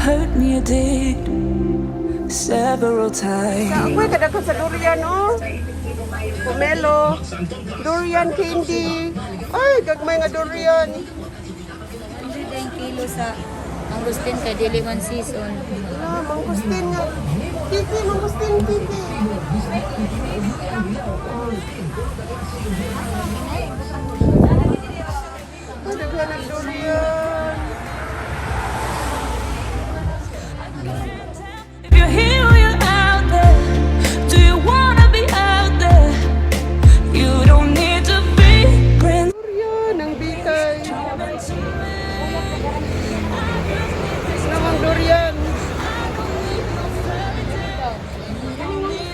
hurt me, you did several times. Ako'y kadaghan sa durian, oh. Pomelo, durian candy. Ay, gagmay nga durian. 100 kilo sa mangustin kay dili man season. Ah, mangustin nga. Kiki, mangustin, kiki. Ay, daghan ng durian. If you're here or you're out there, do you wanna be out there? You don't need to be friends. Durian, ang bitay. Namang durian.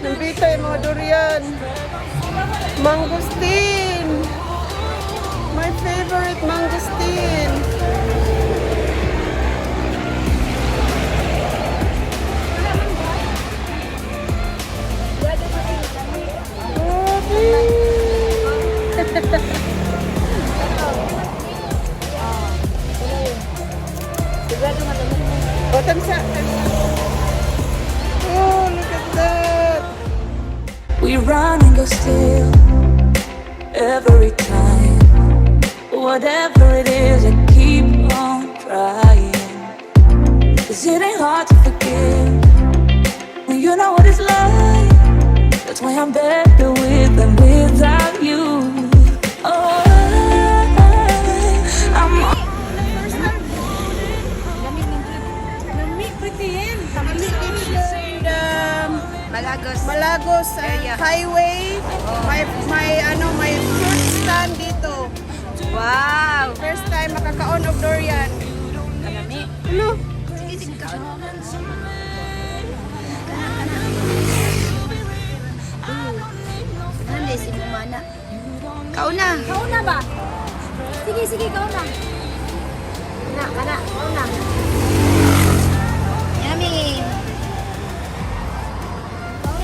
Ang bitay mga durian. Mangustin. My favorite mangustin. Oh, tamsa. Oh, look at that. We run and go still every time. Whatever it is, I keep on trying. 'Cause it ain't hard to forgive when you know what it's like. That's why I'm better with than without you. Oh, I'm Malagos Highway. My fruit stand dito. Wow. First time makakaon of durian. Kalami. Ano? Sige, sige ka. Nande si Mumana. Kauna. Kauna ba? Sige, sige, kauna. Kana, kauna. Yummy.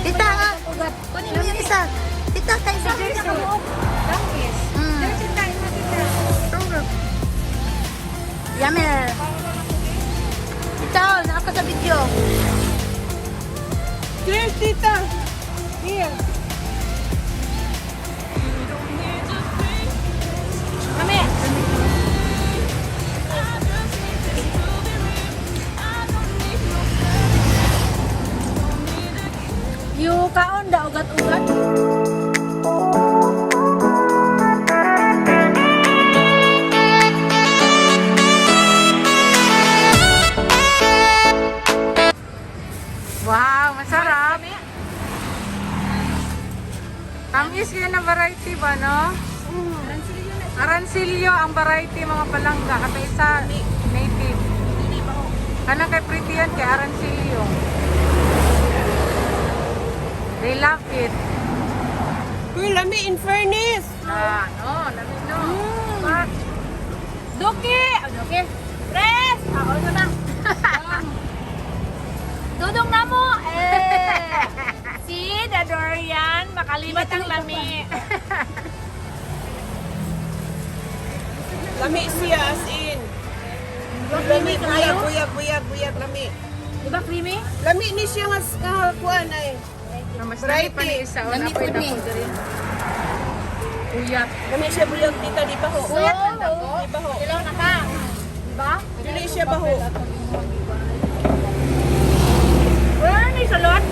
Tita, kunin mo yung isa. Tita, tayo sa jersey. Dangis. Jersey tayo na, tita. Yummy. Tita, naka sa video. Cheers, tita. Here. Mami. Yung kaon da ugat-ugat. Wow, masarap. Tamis yun na variety ba, no? Aransilyo ang variety mga palangga. Kata isa native. Kanang kay pretty yan kay Aransilyo. They love it. Uy, lami in fairness. Ah, no, lami no. But, Duki! Duki! Tres! Ano na? Dudong na mo! Si Dorian, makalibat ang lami. Lami siya as in. Lami, buyag, lami. Diba creamy? Lami ni siya nga kuan ay. mas lami pa ni isa. Lami po ni. Uyat. Lami siya buyag dito, di ba ho? Uyat lang daw. Di ba ho? Ilaw na ka. Diba? Dili siya ba ho? Wala na yung salot.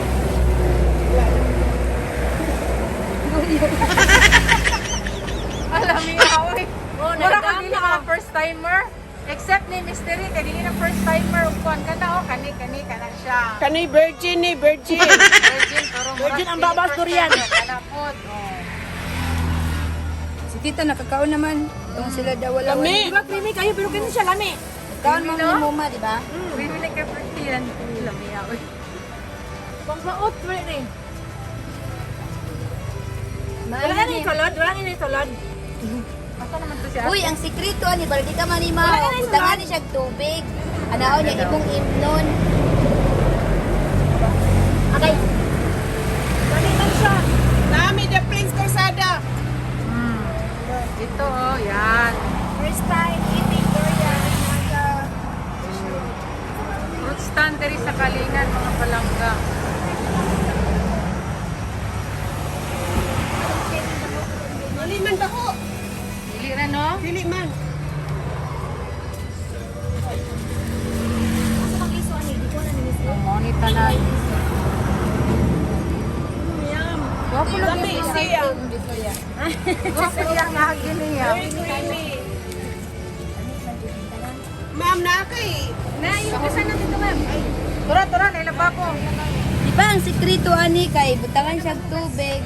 Alam niya, oy. Oh, Mura ka nagdam dili na. mga first timer. Except ni Mystery, kaya dili na first timer. Ukuan ka na, oh. Kani ka na siya. Kanay virgin ni, virgin. Virgin, pero Virgin ang babas durian. Kanapot, oh. Si Tita nakakaon naman. Kung sila daw wala. Lami. Diba creamy kayo pero kanya siya lami. Kaon mo ni Muma, diba? Bibili ka pretty yan. Alam niya, oy. Pangmaot, wala rin. Wala na yung salad, wala na yung salad. Ako naman to siya. Uy, ang sikreto ani baldi ka manima. Utangan ni siya tubig. Anaon niya imong imnon. Okay. Balikan siya. Nami the Prince Calzada. Ito, oh, yan. First time eating durian. Fruit Gusto niya nga giniya. Ma'am, na kay. Na, yung kasa na dito, ma'am. Tura, nailaba ko. Di ba ang sikreto ani kay butangan siya tubig.